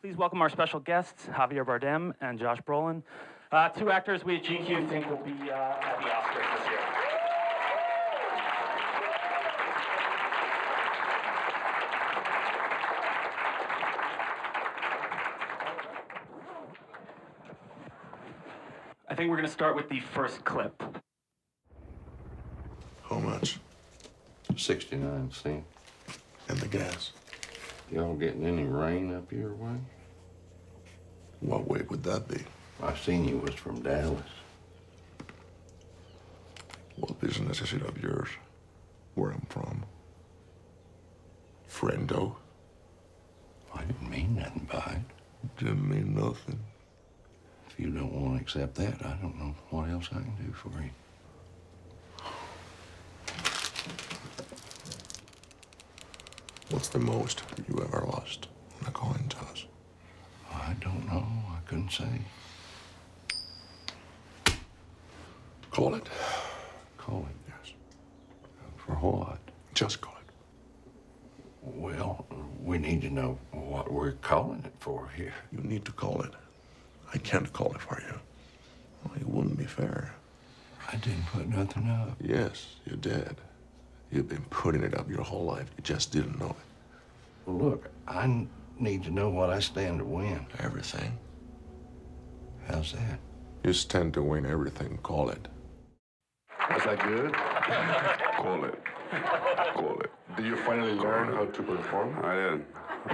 Please welcome our special guests, Javier Bardem and Josh Brolin, two actors we at GQ think will be at the Oscars this year. I think we're going to start with the first clip. How much? 69 cents. And the gas? Y'all getting any rain up your way? What way would that be? I seen you was from Dallas. What business is it of yours? Where I'm from? Friendo? I didn't mean nothing by it. Didn't mean nothing. If you don't want to accept that, I don't know what else I can do for you. What's the most you ever lost on a coin toss? I don't know. I couldn't say. Call it. Call it. Yes. For what? Just call it. Well, we need to know what we're calling it for here. You need to call it. I can't call it for you. Well, it wouldn't be fair. I didn't put nothing up. Yes, you did. You've been putting it up your whole life. You just didn't know it. Well, look, I need to know what I stand to win. Everything. How's that? You stand to win everything. Call it. Was that good? Call it. Call it. Did you finally learn how to perform? I did.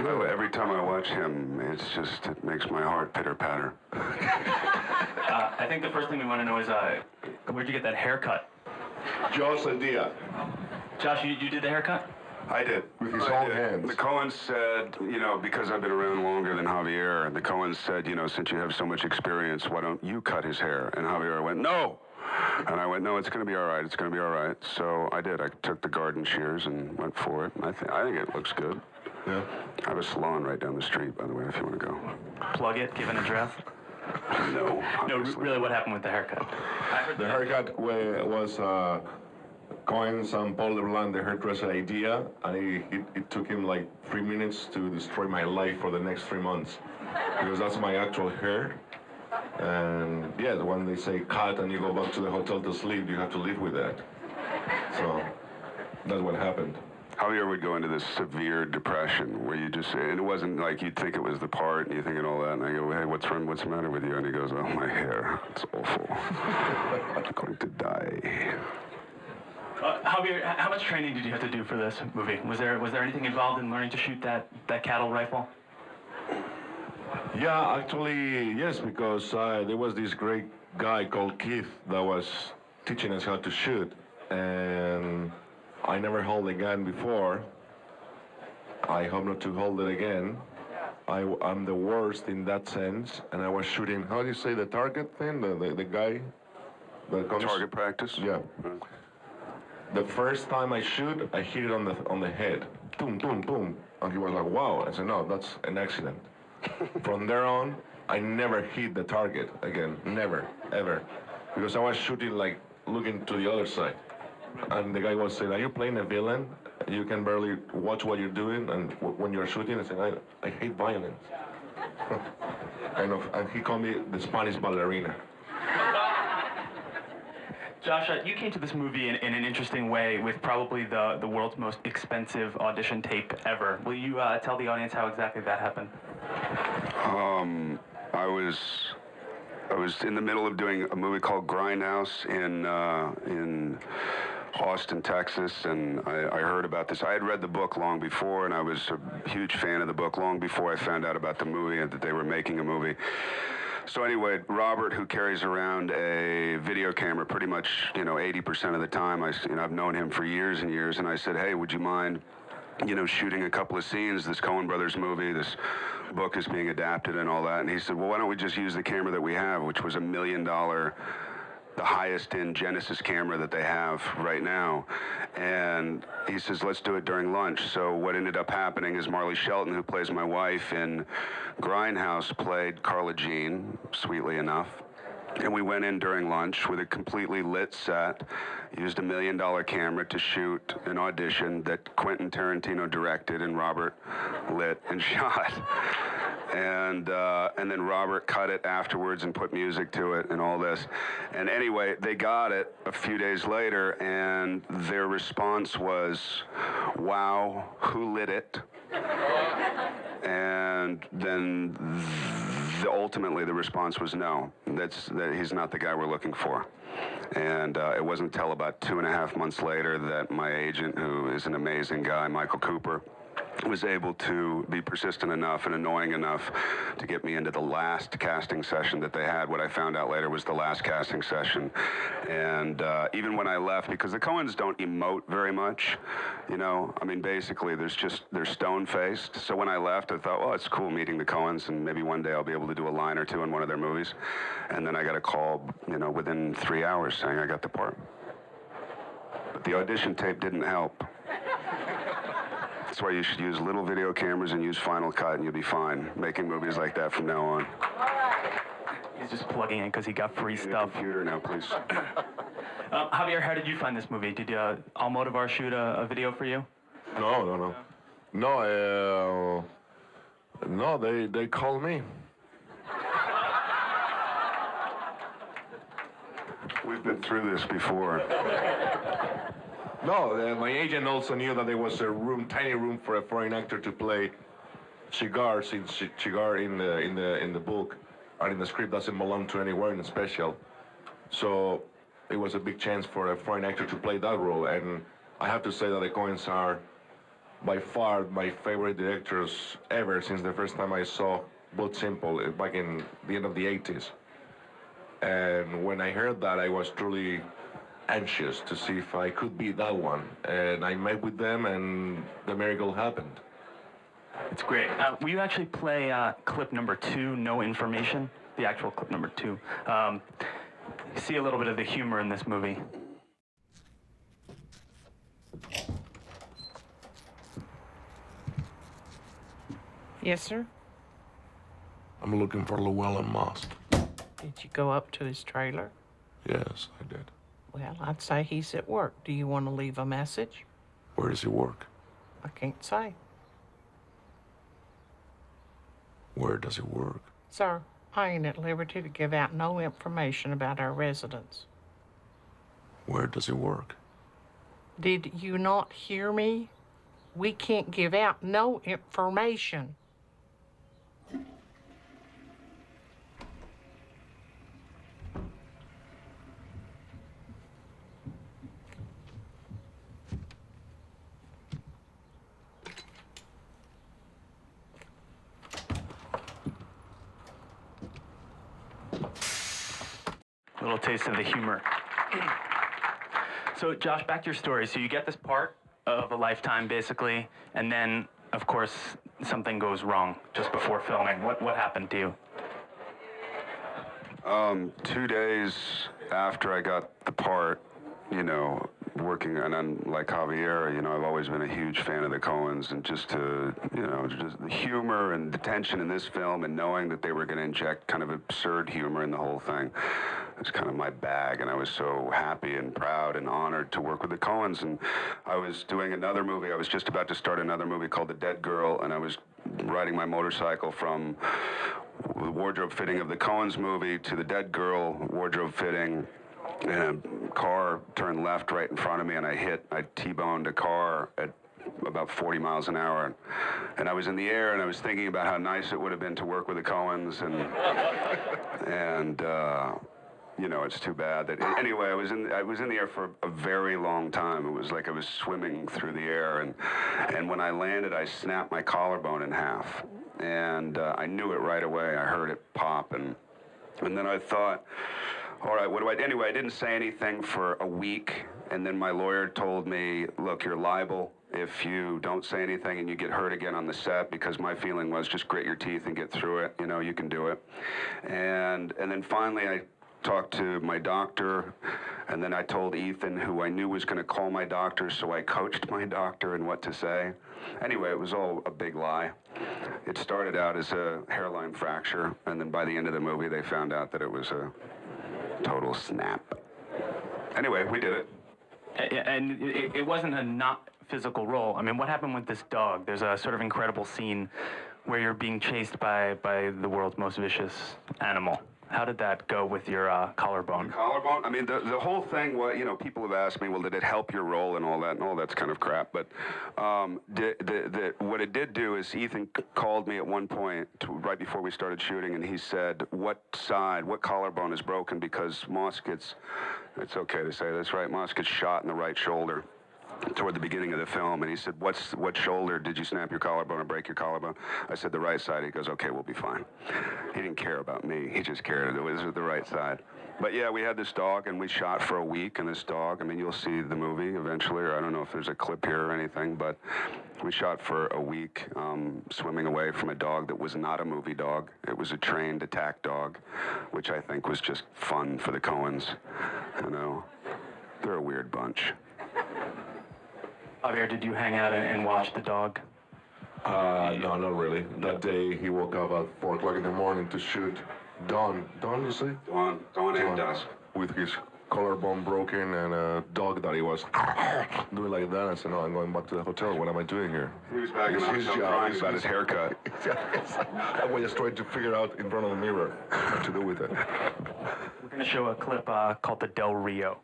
Every time I watch him, it makes my heart pitter-patter. I think the first thing we want to know is, where'd you get that haircut? Josh idea. Josh, you did the haircut? I did. With his I own did. hands. The Coens said, because I've been around longer than Javier, the Coens said, since you have so much experience, why don't you cut his hair? And Javier went, no! And I went, no, it's going to be all right. It's going to be all right. So I did. I took the garden shears and went for it. I think it looks good. Yeah. I have a salon right down the street, by the way, if you want to go. Plug it, give an address? No. No, really, what happened with the haircut? The haircut was Coens and Paul LeBlanc, the hairdresser idea, and it took him like 3 minutes to destroy my life for the next 3 months. Because that's my actual hair. And yeah, when they say cut and you go back to the hotel to sleep, you have to live with that. So that's what happened. Javier would go into this severe depression where you just, and it wasn't like you'd think it was the part and you thinking all that, and I go, hey, what's wrong? What's the matter with you? And he goes, oh, my hair. It's awful. I'm going to die. Javier, how much training did you have to do for this movie? Was there anything involved in learning to shoot that cattle rifle? Yeah, actually, yes, because there was this great guy called Keith that was teaching us how to shoot, and I never held a gun before. I hope not to hold it again. I'm the worst in that sense, and I was shooting, how do you say, the target thing, the guy that comes... Target practice? Yeah. The first time I shoot, I hit it on the head. Boom, boom, boom. And he was like, wow. I said, no, that's an accident. From there on, I never hit the target again. Never, ever. Because I was shooting, like, looking to the other side. And the guy was saying, are you playing a villain? You can barely watch what you're doing. And when you're shooting, I said, I hate violence. And he called me the Spanish ballerina. Josh, you came to this movie in an interesting way with probably the world's most expensive audition tape ever. Will you tell the audience how exactly that happened? I was in the middle of doing a movie called Grindhouse in Austin, Texas, and I heard about this. I had read the book long before, and I was a huge fan of the book long before I found out about the movie and that they were making a movie. So anyway, Robert, who carries around a video camera pretty much, 80% of the time, I've known him for years and years, and I said, hey, would you mind, shooting a couple of scenes, this Coen Brothers movie, this book is being adapted and all that. And he said, well, why don't we just use the camera that we have, which was $1 million, the highest in Genesis camera that they have right now. And he says, let's do it during lunch. So what ended up happening is Marley Shelton, who plays my wife in Grindhouse, played Carla Jean, sweetly enough. And we went in during lunch with a completely lit set, used $1 million camera to shoot an audition that Quentin Tarantino directed and Robert lit and shot. and then Robert cut it afterwards and put music to it and all this. And anyway, they got it a few days later, and their response was, "Wow, who lit it?" And then ultimately the response was no. That he's not the guy we're looking for. And it wasn't until about 2.5 months later that my agent, who is an amazing guy, Michael Cooper, was able to be persistent enough and annoying enough to get me into the last casting session that they had. What I found out later was the last casting session. And even when I left, because the Coens don't emote very much, you know, I mean, basically they're stone-faced. So when I left, I thought, well, it's cool meeting the Coens, and maybe one day I'll be able to do a line or two in one of their movies. And then I got a call, you know, within 3 hours saying I got the part. But the audition tape didn't help. That's why you should use little video cameras and use Final Cut, and you'll be fine making movies like that from now on. He's just plugging in because he got free stuff. Computer now, please. Javier, how did you find this movie? Did Almodovar shoot a video for you? No, they called me. We've been through this before. No, my agent also knew that there was a tiny room for a foreign actor to play Chigurh, since Chigurh in the book and in the script doesn't belong to anywhere in special. So it was a big chance for a foreign actor to play that role, and I have to say that the Coens are by far my favorite directors ever since the first time I saw Blood Simple back in the end of the 80s. And when I heard that, I was truly anxious to see if I could be that one. And I met with them, and the miracle happened. It's great. Will you actually play clip number 2, No Information? The actual clip number 2. See a little bit of the humor in this movie. Yes, sir? I'm looking for Llewelyn Moss. Did you go up to his trailer? Yes, I did. Well, I'd say he's at work. Do you want to leave a message? Where does he work? I can't say. Where does he work? Sir, I ain't at liberty to give out no information about our residents. Where does he work? Did you not hear me? We can't give out no information. A little taste of the humor. So, Josh, back to your story. So you get this part of a lifetime, basically, and then, of course, something goes wrong just before filming. What happened to you? 2 days after I got the part, you know, working, and unlike Javier, you know, I've always been a huge fan of the Coens, and just the humor and the tension in this film, and knowing that they were going to inject kind of absurd humor in the whole thing, it's kind of my bag, and I was so happy and proud and honored to work with the Coens. And I was doing another movie. I was just about to start another movie called The Dead Girl, and I was riding my motorcycle from the wardrobe fitting of the Coens movie to the Dead Girl wardrobe fitting, and a car turned left right in front of me, and I T-boned a car at about 40 miles an hour. And I was in the air, and I was thinking about how nice it would have been to work with the Coens, and you know, it's too bad that, anyway, I was in the air for a very long time. It was like I was swimming through the air, and when I landed, I snapped my collarbone in half. And I knew it right away. I heard it pop, and then I thought, all right, what do I do? Anyway, I didn't say anything for a week, and then my lawyer told me, look, you're liable if you don't say anything and you get hurt again on the set, because my feeling was just grit your teeth and get through it. You know, you can do it. And then finally I talked to my doctor, and then I told Ethan, who I knew was going to call my doctor, so I coached my doctor in what to say. Anyway, it was all a big lie. It started out as a hairline fracture, and then by the end of the movie, they found out that it was a total snap. Anyway, we did it. And it wasn't a not physical role. I mean, what happened with this dog? There's a sort of incredible scene where you're being chased by the world's most vicious animal. How did that go with your collarbone? Collarbone? I mean, the whole thing, people have asked me, well, did it help your role and all that? And all that's kind of crap. But what it did do is Ethan called me at one point, right before we started shooting, and he said, what collarbone is broken? Because Moss gets, it's okay to say this, right? Moss gets shot in the right shoulder toward the beginning of the film, and he said, what shoulder did you snap your collarbone or break your collarbone? I said, the right side. He goes, okay, we'll be fine. He didn't care about me. He just cared it was the right side. But yeah, we had this dog, and we shot for a week, and this dog, I mean, you'll see the movie eventually, or I don't know if there's a clip here or anything, but we shot for a week swimming away from a dog that was not a movie dog. It was a trained attack dog, which I think was just fun for the Coens. You know, they're a weird bunch. Javier, did you hang out and watch the dog? No, not really. That day he woke up at 4 o'clock in the morning to shoot Dawn, you say? Dawn and Dusk. With his collarbone broken and a dog that he was doing like that. I said, no, I'm going back to the hotel. What am I doing here? He was back in the hotel crying about his haircut. I was just trying to figure out in front of the mirror what to do with it. We're going to show a clip called the Del Rio.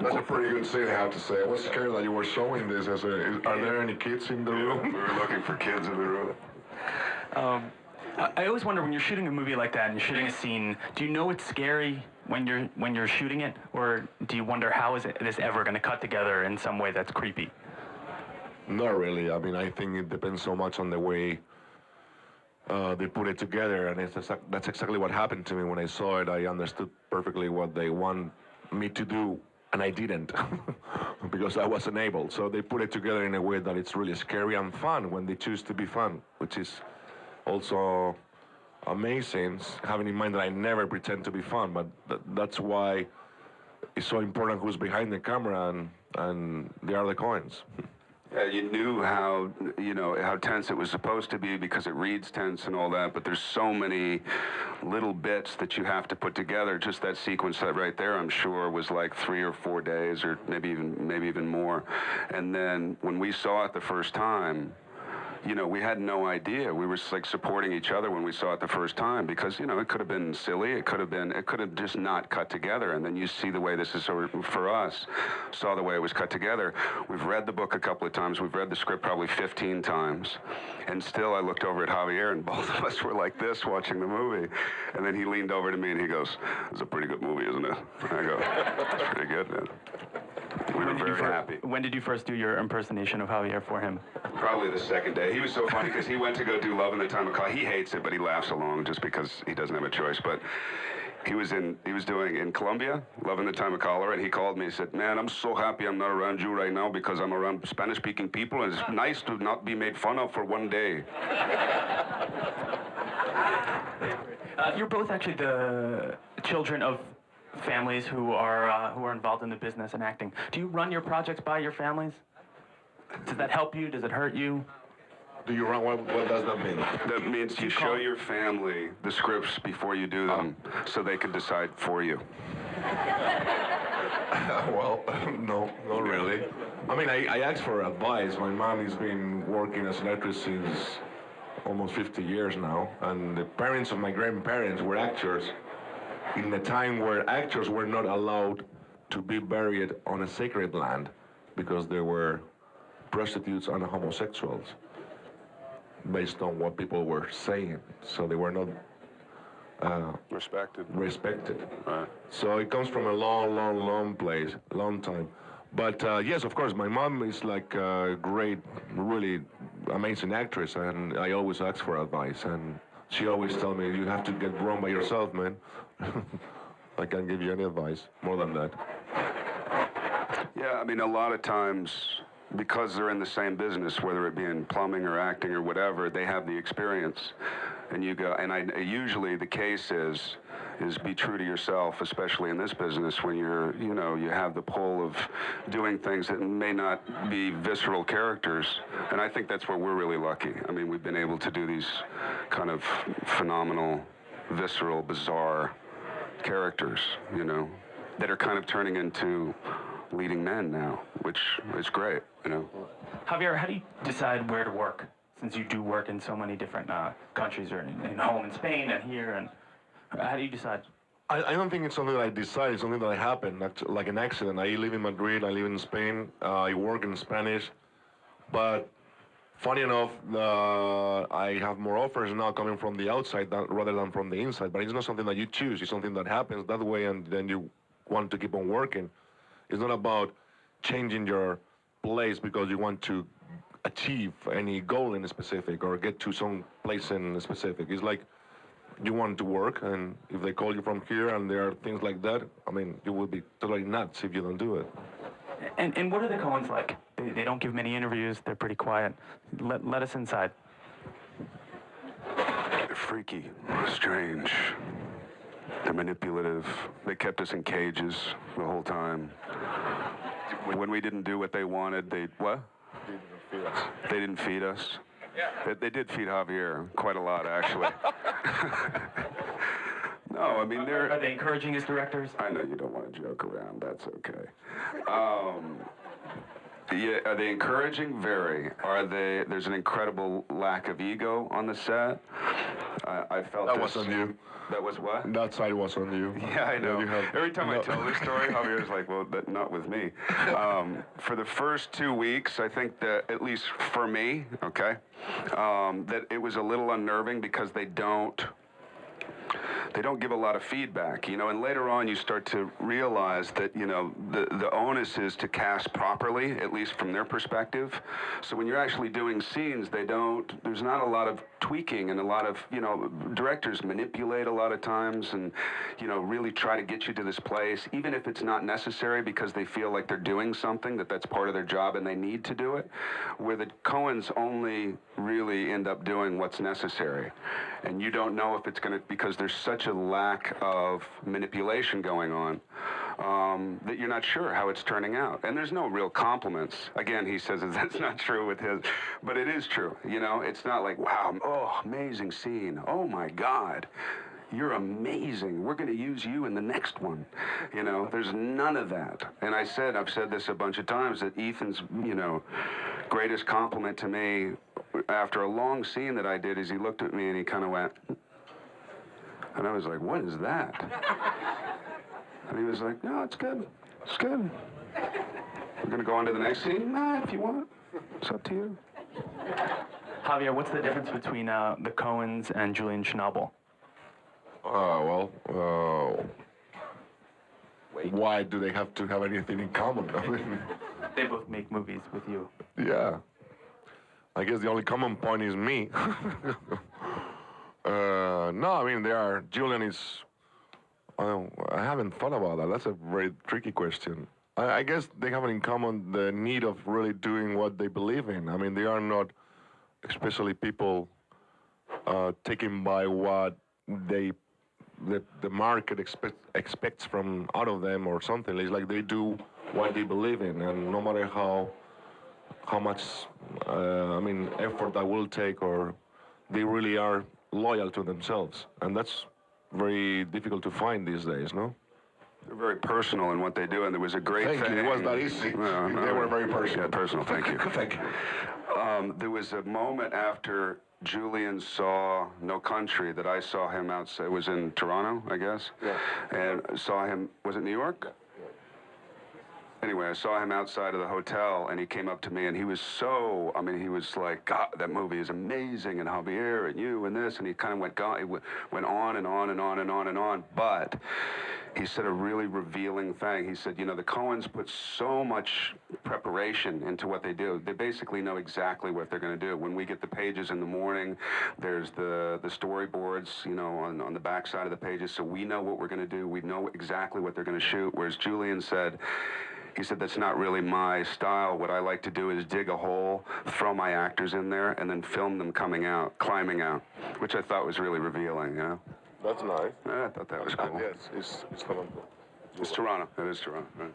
That's a pretty good scene, I have to say. I was scared that you were showing this. Are there any kids in the room? We were looking for kids in the room. I always wonder, when you're shooting a movie like that and you're shooting a scene, do you know it's scary when you're shooting it, or do you wonder how is this ever going to cut together in some way that's creepy? Not really. I mean, I think it depends so much on the way they put it together, and that's exactly what happened to me when I saw it. I understood perfectly what they want me to do, and I didn't because I wasn't able. So they put it together in a way that it's really scary and fun when they choose to be fun, which is also amazing, having in mind that I never pretend to be fun, but that's why it's so important who's behind the camera, and they are the Coens. Yeah, you knew how tense it was supposed to be because it reads tense and all that, but there's so many little bits that you have to put together. Just that sequence that right there, I'm sure, was like 3 or 4 days, or maybe even more. And then when we saw it the first time, we had no idea. We were just like supporting each other when we saw it the first time, because it could have been silly. It could have just not cut together. And then you see the way this is, for us, saw the way it was cut together. We've read the book a couple of times. We've read the script probably 15 times. And still I looked over at Javier, and both of us were like this watching the movie. And then he leaned over to me and he goes, "It's a pretty good movie, isn't it?" And I go, "That's pretty good, man." We were very happy. When did you first do your impersonation of Javier for him? Probably the second day. He was so funny because he went to go do Love in the Time of Call. He hates it, but he laughs along just because he doesn't have a choice. But he was doing in Colombia, Love in the Time of Cholera, and he called me and said, "Man, I'm so happy I'm not around you right now because I'm around Spanish-speaking people, and it's nice to not be made fun of for one day." You're both actually the children of families who are involved in the business and acting. Do you run your projects by your families? Does that help you? Does it hurt you? Do you run? What does that mean? That means you show your family the scripts before you do them, so they can decide for you. Well, no, not really. I mean, I asked for advice. My mom has been working as an actress since almost 50 years now, and the parents of my grandparents were actors in a time where actors were not allowed to be buried on a sacred land because they were prostitutes and homosexuals based on what people were saying. So they were not Respected. respected. Right. So it comes from a long place, long time. But yes, of course, my mom is like a great, really amazing actress, and I always ask for advice. And she always tells me, you have to get wrong by yourself, man. I can't give you any advice more than that. Yeah, I mean, a lot of times, because they're in the same business, whether it be in plumbing or acting or whatever, they have the experience. And you go, and usually the case is be true to yourself, especially in this business when you're, you have the pull of doing things that may not be visceral characters. And I think that's where we're really lucky. I mean, we've been able to do these kind of phenomenal, visceral, bizarre characters, that are kind of turning into leading men now, which is great, Javier, how do you decide where to work? Since you do work in so many different countries, or in home in Spain and here, and how do you decide? I don't think it's something that I decide. It's something that happened, like an accident. I live in Madrid. I live in Spain. I work in Spanish. But funny enough, I have more offers now coming from the outside rather than from the inside. But it's not something that you choose. It's something that happens that way, and then you want to keep on working. It's not about changing your place because you want to achieve any goal in specific or get to some place in specific. It's like you want to work, and if they call you from here and there are things like that, I mean, you will be totally nuts if you don't do it. And what are the Coens like? They don't give many interviews. They're pretty quiet. Let us inside. They're freaky, strange. They're manipulative. They kept us in cages the whole time. When we didn't do what they wanted, what? They didn't feed us. They did feed Javier quite a lot, actually. No, I mean, Are they encouraging as directors? I know you don't want to joke around. That's okay. Yeah, are they encouraging? Very. There's an incredible lack of ego on the set. I felt That was on you. That was what? That side was on you. Yeah, I know. Every time I tell this story, Javier's like, well, not with me. For the first 2 weeks, I think that, at least for me, okay, that it was a little unnerving because they don't give a lot of feedback, and later on you start to realize that, the onus is to cast properly, at least from their perspective. So when you're actually doing scenes, there's not a lot of tweaking, and a lot of, directors manipulate a lot of times and, really try to get you to this place, even if it's not necessary because they feel like they're doing something, that's part of their job and they need to do it, where the Coens only really end up doing what's necessary. And you don't know if it's going to, because there's such a lack of manipulation going on, that you're not sure how it's turning out. And there's no real compliments. Again, he says that's not true with his, but it is true. It's not like, wow, oh, amazing scene. Oh my God, you're amazing. We're going to use you in the next one. There's none of that. And I've said this a bunch of times, that Ethan's, greatest compliment to me after a long scene that I did is he looked at me and he kind of went, and I was like, what is that? And he was like, no, it's good. It's good. We're going to go on to the next scene? Nah, if you want. It's up to you. Javier, what's the difference between the Coens and Julian Schnabel? Why do they have to have anything in common? They both make movies with you. Yeah. I guess the only common point is me. No, I mean, Julian is, I haven't thought about that. That's a very tricky question. I guess they have in common the need of really doing what they believe in. I mean, they are not especially people taken by what the market expects from out of them or something. It's like they do what they believe in, and no matter how much effort that will take, or they really are loyal to themselves, and that's very difficult to find these days, no? They're very personal in what they do, and there was a great Thank thing. you. It was that easy. They were very personal. Yeah, personal. Thank you. Thank you. There was a moment after Julian saw No Country that I saw him outside. It was in Toronto, I guess. Yeah. And saw him. Was it New York? anyway, I saw him outside of the hotel, and he came up to me, and he was so, I mean, he was like, God, that movie is amazing, and Javier, and you, and this, and he kind of went on and on and on and on and on, but he said a really revealing thing. He said, you know, the Coens put so much preparation into what they do. They basically know exactly what they're going to do. When we get the pages in the morning, there's the storyboards, you know, on the back side of the pages, so we know what we're going to do. We know exactly what they're going to shoot, whereas Julian said, he said, that's not really my style. What I like to do is dig a hole, throw my actors in there, and then film them coming out, climbing out, which I thought was really revealing, you know? That's nice. Yeah, I thought that was cool. Yes, it's Toronto. It's Toronto. It is Toronto, right?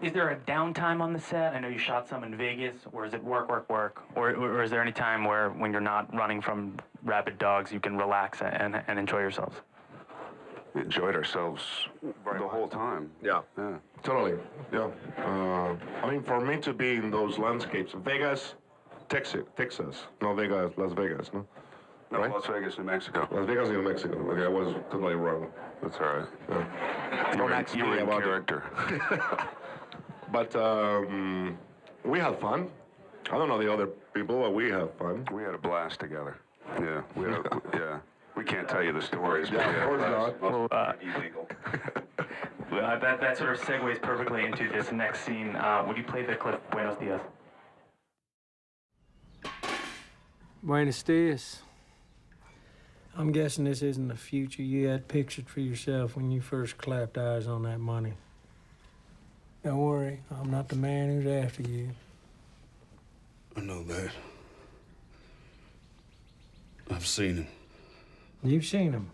Is there a downtime on the set? I know you shot some in Vegas, or is it work, work, work? Or is there any time where, when you're not running from rabid dogs, you can relax and enjoy yourselves? We enjoyed ourselves the whole time. Yeah. Yeah. Totally. Yeah. I mean, for me to be in those landscapes, Vegas, Texas, no Vegas, Las Vegas, no? No, Right? Las Vegas, New Mexico. Las Vegas, New Mexico. Okay, I was totally wrong. That's all right. Yeah. You ask were me in about it. character. But we had fun. I don't know the other people, but we had fun. We had a blast together. Yeah. Yeah. We can't tell you the stories. Yeah, of course not. Well, Illegal. that sort of segues perfectly into this next scene. Would you play the clip Buenos Dias? Buenos dias. I'm guessing this isn't the future you had pictured for yourself when you first clapped eyes on that money. Don't worry, I'm not the man who's after you. I know that. I've seen him. You've seen him.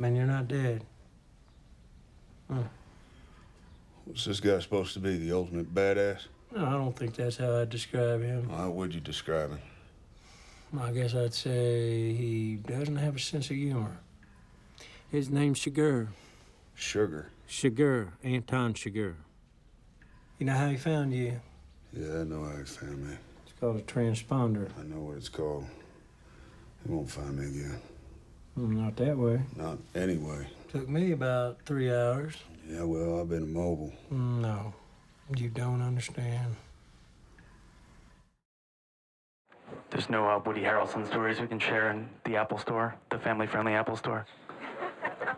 Man, you're not dead. Huh. What's this guy supposed to be, the ultimate badass? No, I don't think that's how I'd describe him. How would you describe him? I guess I'd say he doesn't have a sense of humor. His name's Chigurh. Sugar. Chigurh, Anton Chigurh. You know how he found you? Yeah, I know how he found me. It's called a transponder. I know what it's called. He won't find me again. Not that way. Not anyway. Took me about 3 hours. Yeah, well, I've been immobile. No, you don't understand. There's no Woody Harrelson stories we can share in the Apple Store, the family-friendly Apple Store.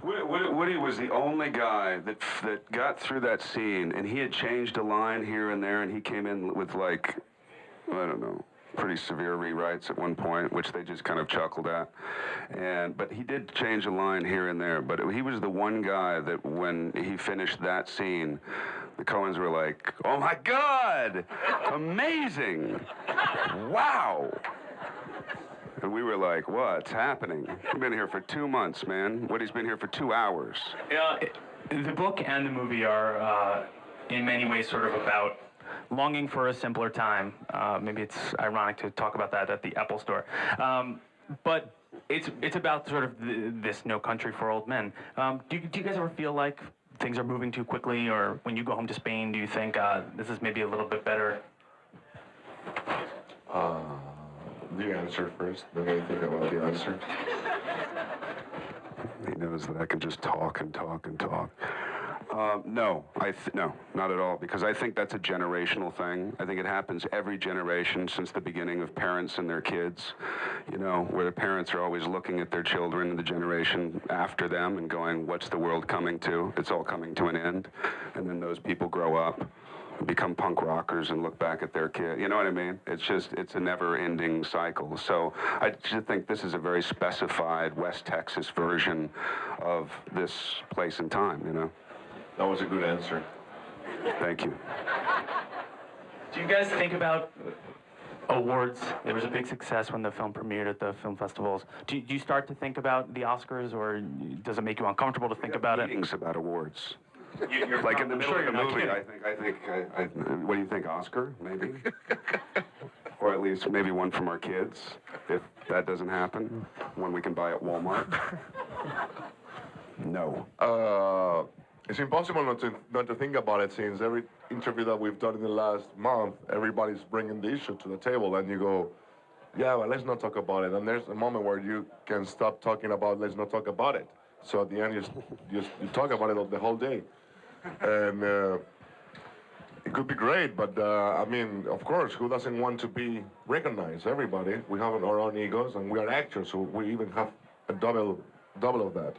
Woody was the only guy that got through that scene, and he had changed a line here and there, and he came in with, like, I don't know, pretty severe rewrites at one point, which they just kind of chuckled at. But he did change a line here and there, but he was the one guy that when he finished that scene, the Coens were like, oh my God, amazing, wow. And we were like, what's happening? We've been here for 2 months, man. Woody's been here for 2 hours. The book and the movie are, in many ways, sort of about longing for a simpler time. Maybe it's ironic to talk about that at the Apple Store. But it's about sort of this No Country for Old Men. Do you guys ever feel like things are moving too quickly, or when you go home to Spain, do you think this is maybe a little bit better? Do you answer first? Then I think about the answer. He knows that I can just talk and talk and talk. No, no, not at all, because I think that's a generational thing. I think it happens every generation since the beginning of parents and their kids, you know, where the parents are always looking at their children and the generation after them and going, what's the world coming to? It's all coming to an end. And then those people grow up, become punk rockers and look back at their kid. You know what I mean? It's a never-ending cycle. So I just think this is a very specified West Texas version of this place and time, you know? That was a good answer. Thank you. Do you guys think about awards? There was a big success when the film premiered at the film festivals. Do you start to think about the Oscars, or does it make you uncomfortable to think about it? Meetings about awards. You're Like in the I'm middle sure of the you're not movie, kidding. I think, what do you think, Oscar, maybe? Or at least maybe one from our kids, if that doesn't happen, one we can buy at Walmart. No. It's impossible not to think about it, since every interview that we've done in the last month, everybody's bringing the issue to the table, and you go, yeah, but let's not talk about it. And there's a moment where you can stop talking about let's not talk about it. So at the end, you talk about it the whole day. And It could be great, but I mean, of course, who doesn't want to be recognized? Everybody. We have our own egos, and we are actors, so we even have a double of that.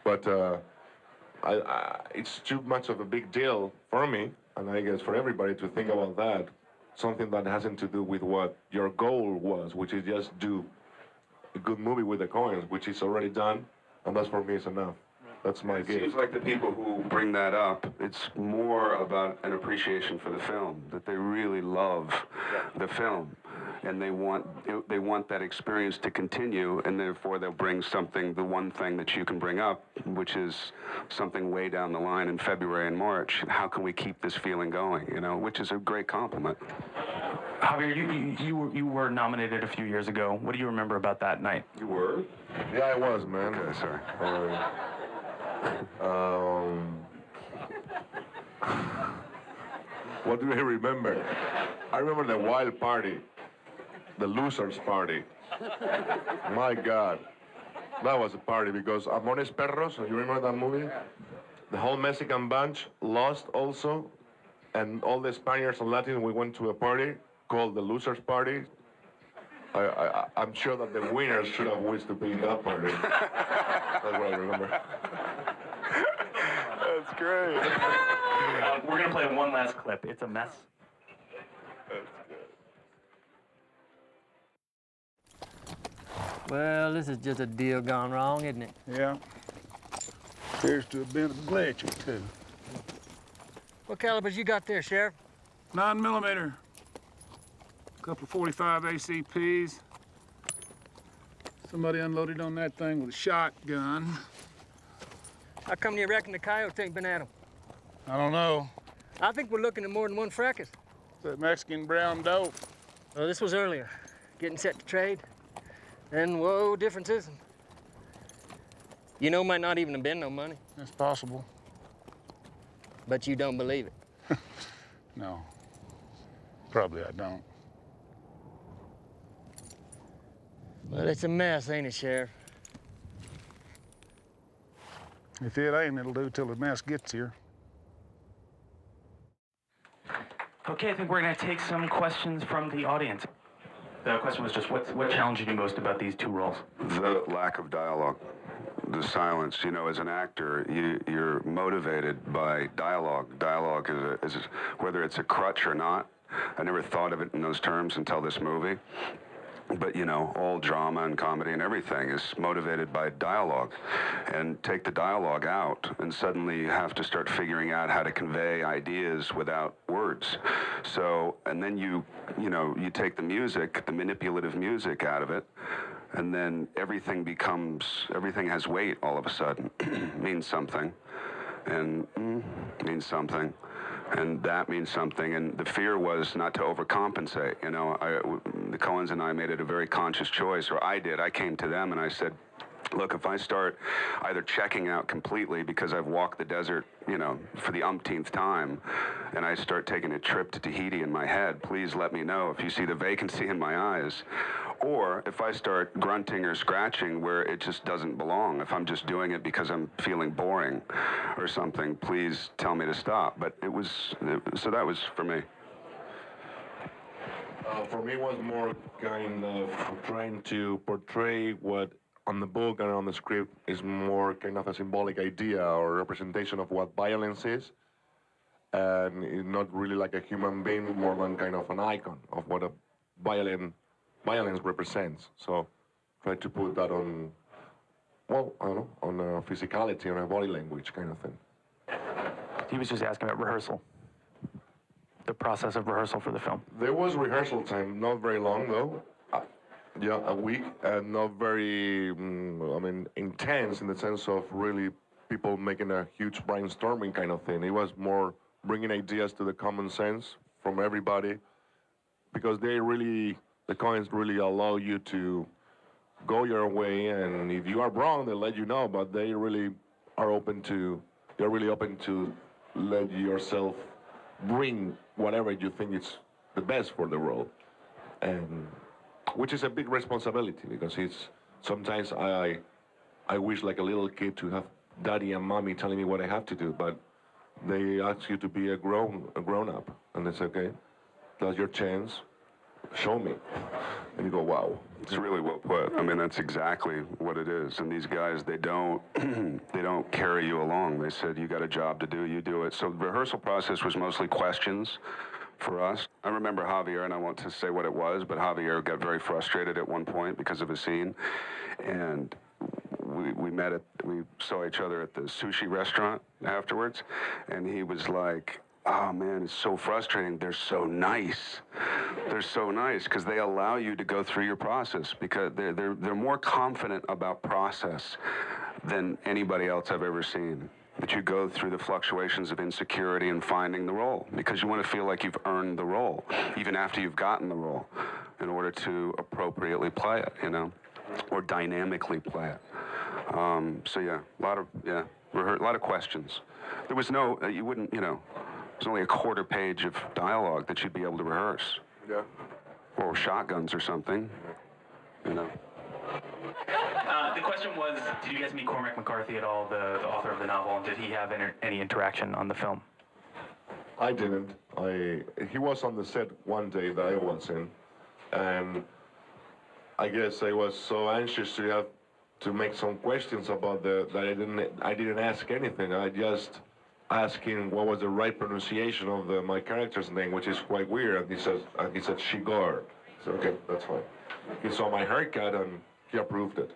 But it's too much of a big deal for me, and I guess for everybody to think about that. Something that hasn't to do with what your goal was, which is just do a good movie with the Coens, which is already done, and that's for me is enough. That's my It gift. seems like the people who bring that up, it's more about an appreciation for the film, that they really love the film, and they want that experience to continue, and therefore they'll bring something, the one thing that you can bring up, which is something way down the line in February and March. How can we keep this feeling going, you know, which is a great compliment. Javier, you were nominated a few years ago. What do you remember about that night? You were? Yeah, I was, man. Okay, sorry. What do I remember? I remember the wild party, the losers party. My God, that was a party because Amores Perros, you remember that movie? The whole Mexican bunch lost also, and all the Spaniards and Latins, we went to a party called the losers party. I'm sure that the winners should have wished to be in that party. That's what I remember. That's great. We're going to play one last clip. It's a mess. Well, this is just a deal gone wrong, isn't it? Yeah. Appears to have been a glitch or two. What calibers you got there, Sheriff? 9mm. Couple of 45 ACPs. Somebody unloaded on that thing with a shotgun. How come you reckon the coyotes ain't been at them? I don't know. I think we're looking at more than one fracas. That Mexican brown dope. Well, this was earlier. Getting set to trade. Then, whoa, differences. You know, might not even have been no money. That's possible. But you don't believe it. No. Probably I don't. Well, it's a mess, ain't it, Sheriff? If it ain't, it'll do till the mess gets here. Okay, I think we're going to take some questions from the audience. The question was just, what challenged you most about these two roles? The lack of dialogue, the silence. You know, as an actor, you're motivated by dialogue. Dialogue is whether it's a crutch or not. I never thought of it in those terms until this movie. But, you know, all drama and comedy and everything is motivated by dialogue. And take the dialogue out, and suddenly you have to start figuring out how to convey ideas without words. So, and then you take the music, the manipulative music out of it, and then everything has weight all of a sudden. Means something. And means something. And that means something. And the fear was not to overcompensate. You know, the Coens and I made it a very conscious choice, or I did. I came to them and I said, look, if I start either checking out completely because I've walked the desert, you know, for the umpteenth time, and I start taking a trip to Tahiti in my head, please let me know if you see the vacancy in my eyes. Or if I start grunting or scratching where it just doesn't belong, if I'm just doing it because I'm feeling boring or something, please tell me to stop. But so that was for me. For me, it was more kind of trying to portray what on the book and on the script is more kind of a symbolic idea or representation of what violence is, and it's not really like a human being, more than kind of an icon of what a violence represents. So try to put that on, well, I don't know, on a physicality, on a body language kind of thing. He was just asking about rehearsal. The process of rehearsal for the film. There was rehearsal time, not very long though. Yeah, a week, and not very, intense in the sense of really people making a huge brainstorming kind of thing. It was more bringing ideas to the common sense from everybody, because the Coens really allow you to go your way, and if you are wrong, they let you know, but they're really open to let yourself bring whatever you think is the best for the role. And which is a big responsibility, because sometimes I wish like a little kid to have daddy and mommy telling me what I have to do, but they ask you to be a grown up, and they say, okay, that's your chance. Show me. And you go, wow. It's really well put. I mean, that's exactly what it is. And these guys, they don't they don't carry you along. They said, you got a job to do, you do it. So the rehearsal process was mostly questions for us. I remember Javier, and I won't to say what it was, but Javier got very frustrated at one point because of a scene. And we saw each other at the sushi restaurant afterwards, and he was like, oh man, it's so frustrating. They're so nice. They're so nice because they allow you to go through your process, because they're more confident about process than anybody else I've ever seen. That you go through the fluctuations of insecurity and finding the role, because you want to feel like you've earned the role, even after you've gotten the role, in order to appropriately play it, you know, or dynamically play it. So yeah, a lot of questions. There was no, you wouldn't, you know, there's only a quarter page of dialogue that you'd be able to rehearse. Yeah. Or shotguns or something, you know. The question was, did you guys meet Cormac McCarthy at all, the author of the novel, and did he have any interaction on the film? I didn't. He was on the set one day that I was in, and I guess I was so anxious to make some questions about that I didn't ask anything. I just asked him what was the right pronunciation of my character's name, which is quite weird, and he said Chigurh. So okay, that's fine. He saw my haircut and he approved it.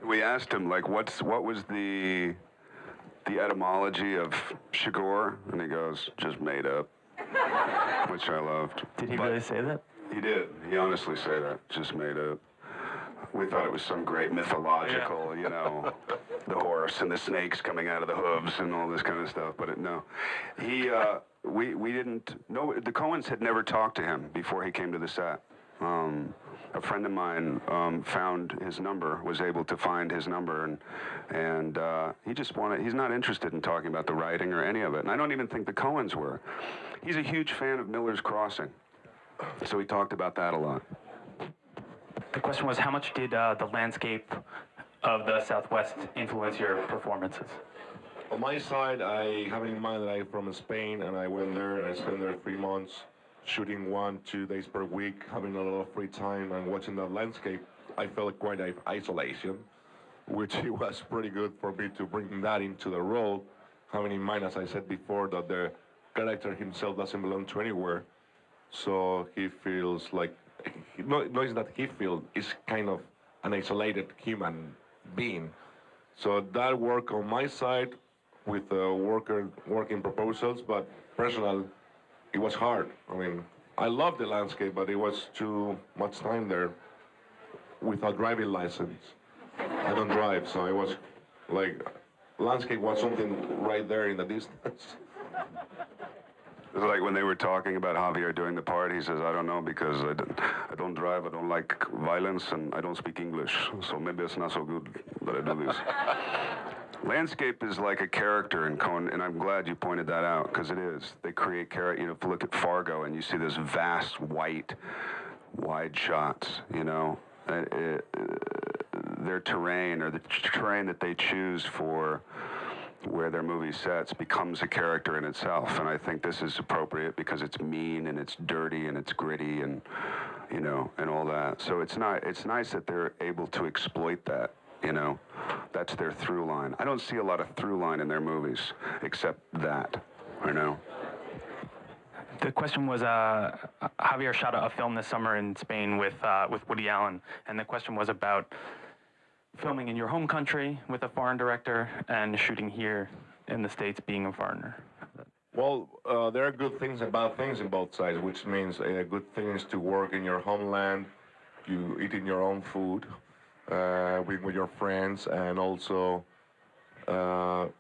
We asked him, like, what was the etymology of Chigurh? And he goes, just made up, which I loved. Did he really say that? He did. He honestly said that, just made up. We thought it was some great mythological, you know, the horse and the snakes coming out of the hooves and all this kind of stuff. But no, we didn't know. The Coens had never talked to him before he came to the set. A friend of mine found his number, was able to find his number, and he's not interested in talking about the writing or any of it. And I don't even think the Coens were. He's a huge fan of Miller's Crossing, so we talked about that a lot. The question was, how much did the landscape of the Southwest influence your performances? On my side, I have in mind that I'm from Spain, and I went there and I spent there 3 months, shooting 1-2 days per week, having a lot of free time and watching that landscape. I felt quite an isolation, which it was pretty good for me to bring that into the role, having in mind, as I said before, that the character himself doesn't belong to anywhere, so he feels like, not that he feels, is kind of an isolated human being. So that worked on my side with working proposals, but personal, it was hard. I mean, I love the landscape, but it was too much time there without driving license. I don't drive, so it was like, landscape was something right there in the distance. It was like when they were talking about Javier doing the part, he says, I don't know, because I don't drive, I don't like violence, and I don't speak English, so maybe it's not so good that I do this. Landscape is like a character in Coen, and I'm glad you pointed that out, because it is. They create character. You know, if you look at Fargo and you see this vast, white, wide shots, you know, their terrain, or the terrain that they choose for where their movie sets, becomes a character in itself. And I think this is appropriate because it's mean and it's dirty and it's gritty and, you know, and all that. So it's nice that they're able to exploit that, you know. That's their through line. I don't see a lot of through line in their movies except that, you know. The question was, Javier shot a film this summer in Spain with Woody Allen, and the question was about filming in your home country with a foreign director and shooting here in the States being a foreigner. Well, there are good things and bad things in both sides, which means a good thing is to work in your homeland, you eating your own food, with your friends, and also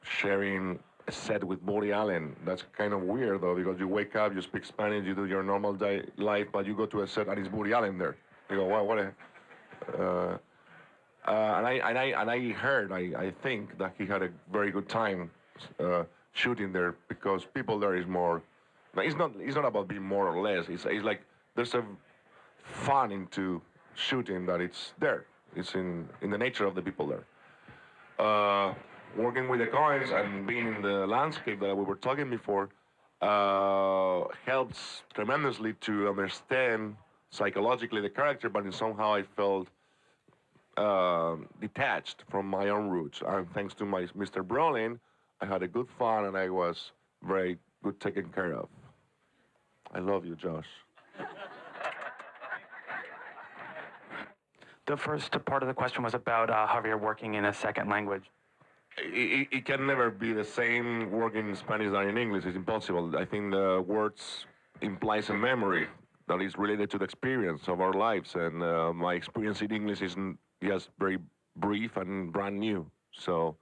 sharing a set with Woody Allen. That's kind of weird, though, because you wake up, you speak Spanish, you do your normal life, but you go to a set and it's Woody Allen there. You go, wow, what a... And I heard, I think that he had a very good time shooting there, because people there is more. It's not about being more or less. It's like there's a fun into shooting that it's there. It's in the nature of the people there. working with the coins and being in the landscape that we were talking before helps tremendously to understand psychologically the character, but somehow I felt detached from my own roots. And thanks to my Mr. Brolin, I had a good fun and I was very good taken care of. I love you, Josh. The first part of the question was about Javier working in a second language. It can never be the same working in Spanish than in English. It's impossible. I think the words implies a memory that is related to the experience of our lives. And my experience in English is just very brief and brand new. So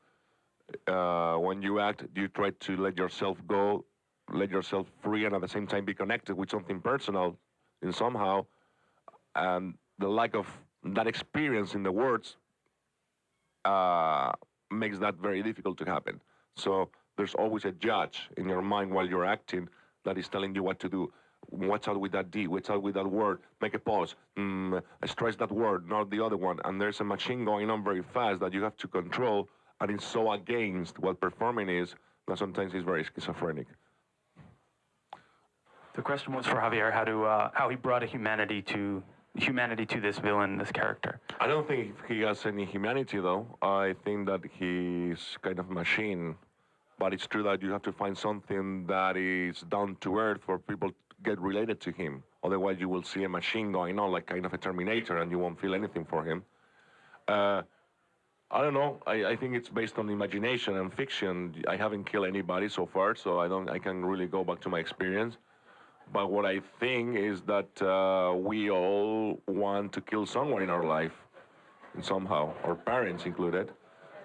when you act, you try to let yourself go, let yourself free, and at the same time be connected with something personal in somehow. And the lack of that experience in the words makes that very difficult to happen. So there's always a judge in your mind while you're acting that is telling you what to do. Watch out with that D, watch out with that word, make a pause, stress that word, not the other one. And there's a machine going on very fast that you have to control, and it's so against what performing is that sometimes it's very schizophrenic. The question was for Javier, how he brought a humanity to this villain, this character. I don't think he has any humanity, though. I think that he's kind of machine. But it's true that you have to find something that is down to earth for people to get related to him. Otherwise, you will see a machine going on, like kind of a Terminator, and you won't feel anything for him. I don't know. I think it's based on imagination and fiction. I haven't killed anybody so far, so I can really go back to my experience. But what I think is that we all want to kill someone in our life, somehow, our parents included.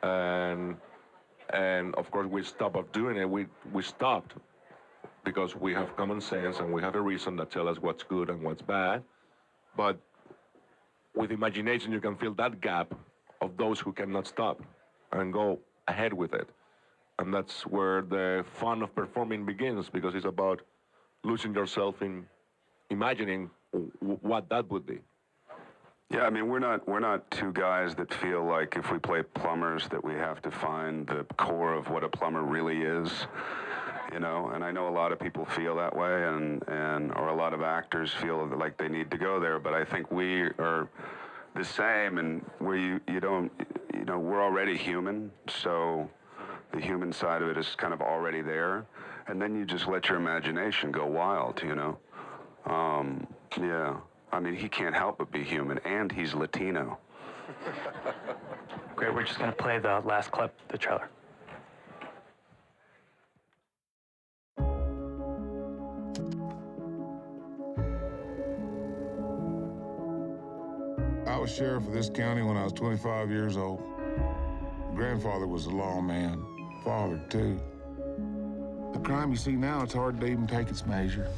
And of course, we stopped doing it. We stopped because we have common sense and we have a reason that tells us what's good and what's bad. But with imagination, you can fill that gap of those who cannot stop and go ahead with it. And that's where the fun of performing begins, because it's about losing yourself in imagining what that would be. Yeah, I mean, we're not two guys that feel like if we play plumbers that we have to find the core of what a plumber really is, you know. And I know a lot of people feel that way, or a lot of actors feel like they need to go there. But I think we are the same, and where you don't, you know, we're already human, so the human side of it is kind of already there, and then you just let your imagination go wild, you know. Yeah. I mean, he can't help but be human, and he's Latino. Great, we're just going to play the last clip, the trailer. I was sheriff of this county when I was 25 years old. Grandfather was a lawman, father too. The crime you see now, it's hard to even take its measure.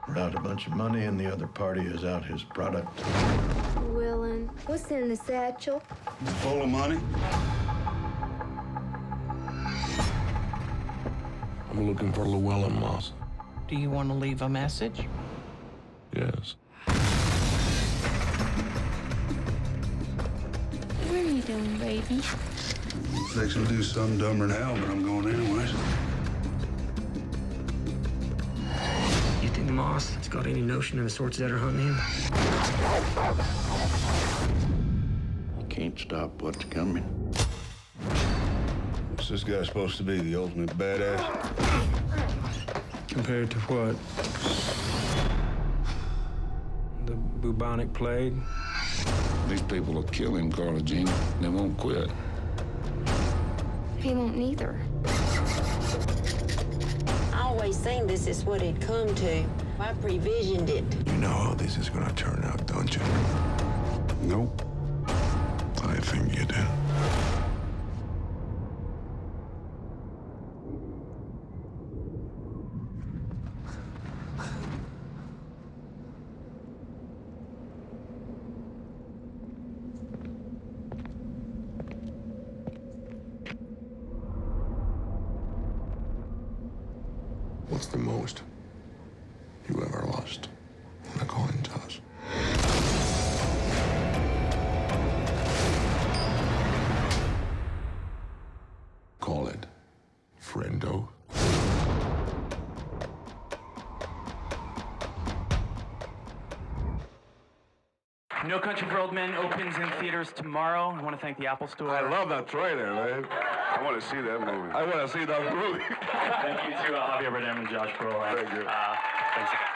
We're out a bunch of money and the other party is out his product. Llewelyn, what's in the satchel? Full of money? I'm looking for Llewelyn Moss. Do you want to leave a message? Yes. What are you doing, baby? Fixing to do something dumber now, but I'm going anyways. You think the Moss has got any notion of the sorts that are hunting him? You can't stop what's coming. What's this guy supposed to be, the ultimate badass? Compared to what? The bubonic plague? These people will kill him, Carla Jean. They won't quit. He won't neither. I always think this is what it come to. I previsioned it. You know how this is gonna turn out, don't you? Nope. I think you do. the most you ever lost? And the coin toss. Call it friendo. No Country for Old Men opens in theaters tomorrow. I want to thank the Apple Store. I love that trailer, man. I want to see that movie. I want to see that movie. Thank you to Javier Bardem and Josh Brolin. Thank you. Thanks again.